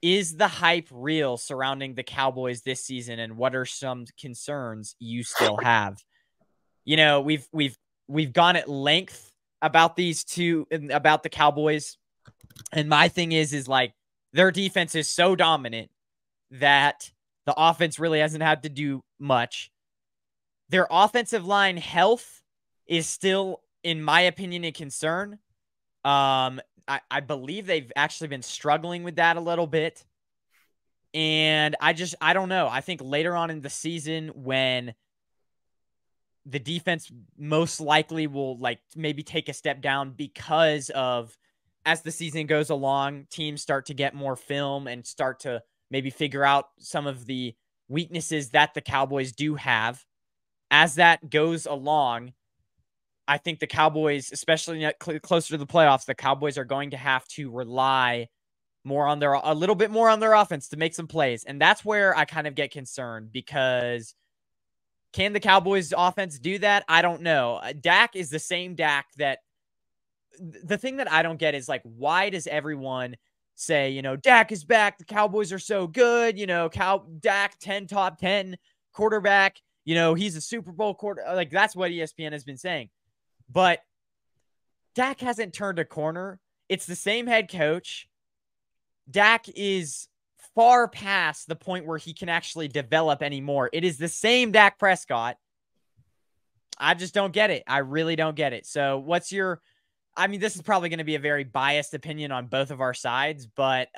is the hype real surrounding the Cowboys this season, and what are some concerns you still have? You know, we've gone at length about these two, about the Cowboys, and my thing is like their defense is so dominant that the offense really hasn't had to do much. Their offensive line health is still, in my opinion, a concern. I believe they've actually been struggling with that a little bit. And I don't know. I think later on in the season, when the defense most likely will like maybe take a step down because of, as the season goes along, teams start to get more film and start to maybe figure out some of the weaknesses that the Cowboys do have. As that goes along, I think the Cowboys, especially closer to the playoffs, the Cowboys are going to have to rely a little bit more on their offense to make some plays. And that's where I kind of get concerned, because can the Cowboys offense do that? I don't know. Dak is the same Dak that, the thing that I don't get is like, why does everyone say, you know, Dak is back, the Cowboys are so good, you know, Dak top 10 quarterback, you know, he's a Super Bowl quarter. Like, that's what ESPN has been saying. But Dak hasn't turned a corner. It's the same head coach. Dak is far past the point where he can actually develop anymore. It is the same Dak Prescott. I just don't get it. I really don't get it. So what's your, I mean, this is probably going to be a very biased opinion on both of our sides, but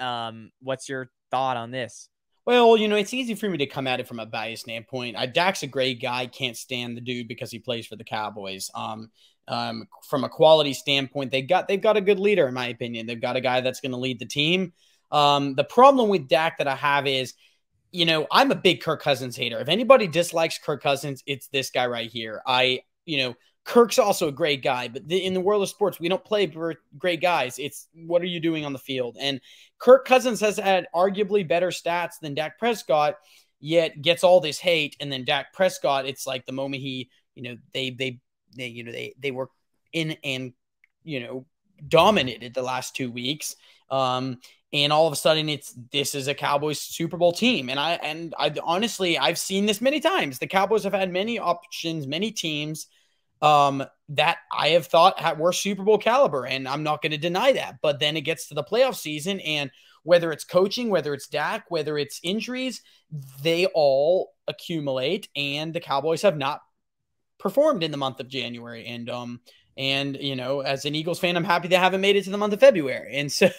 what's your thought on this? Well, you know, it's easy for me to come at it from a biased standpoint. Dak's a great guy. Can't stand the dude because he plays for the Cowboys. From a quality standpoint, they've got a good leader, in my opinion. They've got a guy that's going to lead the team. The problem with Dak that I have is, you know, I'm a big Kirk Cousins hater. If anybody dislikes Kirk Cousins, it's this guy right here. Kirk's also a great guy, but in the world of sports, we don't play for great guys. It's what are you doing on the field? And Kirk Cousins has had arguably better stats than Dak Prescott, yet gets all this hate. And then Dak Prescott, it's like the moment he, you know, they were in and, you know, dominated the last 2 weeks. And all of a sudden this is a Cowboys Super Bowl team. And I honestly, I've seen this many times. The Cowboys have had many options, many teams that I have thought were Super Bowl caliber, and I'm not going to deny that. But then it gets to the playoff season, and whether it's coaching, whether it's Dak, whether it's injuries, they all accumulate, and the Cowboys have not performed in the month of January. And you know, as an Eagles fan, I'm happy they haven't made it to the month of February. And so,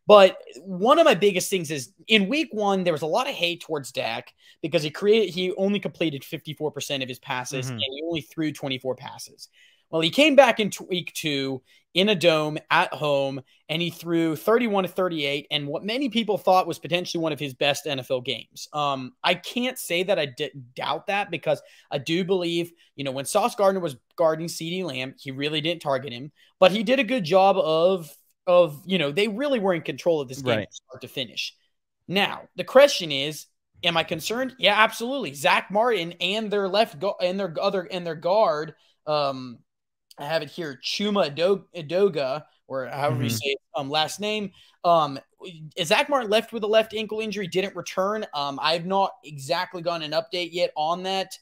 but one of my biggest things is in week 1, there was a lot of hate towards Dak because he only completed 54% of his passes and he only threw 24 passes. Well, he came back in week 2 in a dome at home, and he threw 31 to 38, and what many people thought was potentially one of his best NFL games. I can't say that I doubt that, because I do believe, you know, when Sauce Gardner was guarding CeeDee Lamb, he really didn't target him, but he did a good job of, you know, they really were in control of this game from start to finish. Now, the question is, am I concerned? Yeah, absolutely. Zach Martin and their guard, I have it here, Chuma Edoga, or however you say it, last name. Zach Martin left with a left ankle injury, didn't return. I've not exactly gotten an update yet on that.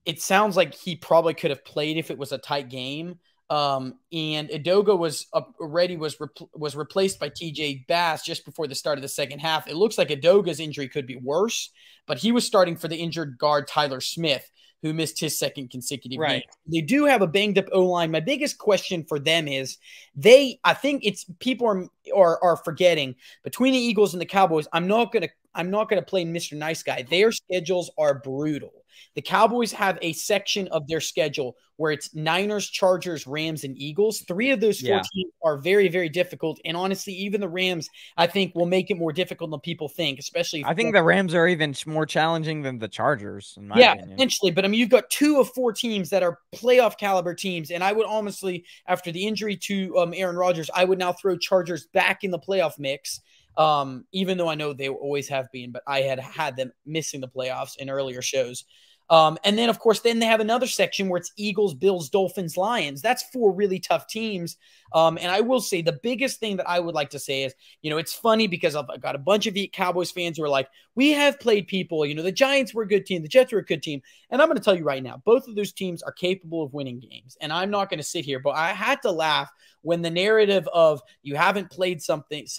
It sounds like he probably could have played if it was a tight game. And Edoga was replaced by TJ Bass just before the start of the second half. It looks like Edoga's injury could be worse, but he was starting for the injured guard Tyler Smith, who missed his second consecutive game. They do have a banged up O-line. My biggest question for them is I think it's people are forgetting, between the Eagles and the Cowboys, I'm not going to play Mr. Nice Guy. Their schedules are brutal. The Cowboys have a section of their schedule where it's Niners, Chargers, Rams, and Eagles. 3 of those 4 teams are very, very difficult. And honestly, even the Rams, I think, will make it more difficult than people think, especially. I think the Rams are even more challenging than the Chargers, in my opinion. Yeah, potentially. But I mean, you've got 2 of 4 teams that are playoff caliber teams. And I would honestly, after the injury to Aaron Rodgers, I would now throw Chargers back in the playoff mix. Even though I know they always have been, but I had them missing the playoffs in earlier shows. And then, of course, then they have another section where it's Eagles, Bills, Dolphins, Lions. That's 4 really tough teams. And I will say the biggest thing that I would like to say is, it's funny because I've got a bunch of Cowboys fans who are like, we have played people, the Giants were a good team, the Jets were a good team. And I'm going to tell you right now, both of those teams are capable of winning games. And I'm not going to sit here, but I had to laugh when the narrative of you haven't played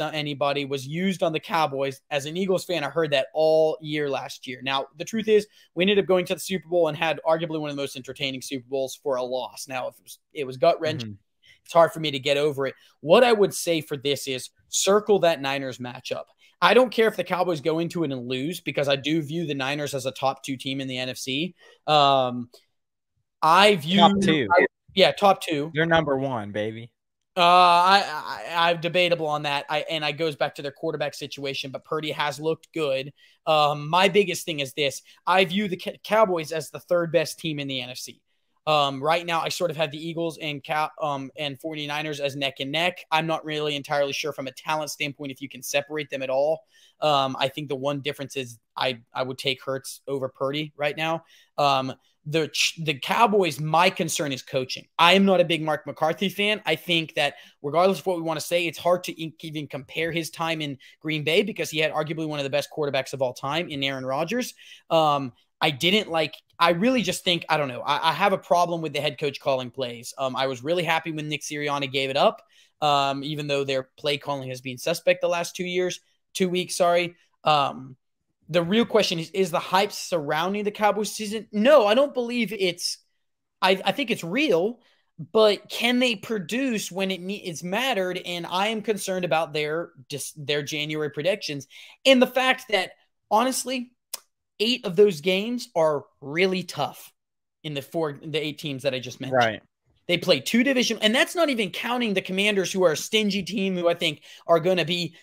anybody was used on the Cowboys. As an Eagles fan, I heard that all year last year. Now, the truth is, we ended up going to the Super Bowl and had arguably one of the most entertaining Super Bowls for a loss. Now, if it was gut-wrenching, it's hard for me to get over it. What I would say for this is circle that Niners matchup. I don't care if the Cowboys go into it and lose, because I do view the Niners as a top 2 team in the NFC. I view top 2. Top 2. They're number 1, baby. I'm debatable on that. And it goes back to their quarterback situation, but Purdy has looked good. My biggest thing is this. I view the Cowboys as the 3rd best team in the NFC. Right now, I sort of have the Eagles and 49ers as neck and neck. I'm not really entirely sure from a talent standpoint if you can separate them at all. I think the one difference is I would take Hurts over Purdy right now. The Cowboys, my concern is coaching. I am not a big Mark McCarthy fan. I think that regardless of what we want to say, it's hard to even compare his time in Green Bay because he had arguably one of the best quarterbacks of all time in Aaron Rodgers. I really just think, I don't know. I have a problem with the head coach calling plays. I was really happy when Nick Sirianni gave it up, even though their play calling has been suspect the last 2 weeks. The real question is the hype surrounding the Cowboys season? No, I don't believe it's I think it's real, but can they produce when it's mattered? And I am concerned about their January predictions and the fact that, honestly, 8 of those games are really tough in the 8 teams that I just mentioned. Right. They play 2 division, and that's not even counting the Commanders, who are a stingy team, who I think are going to be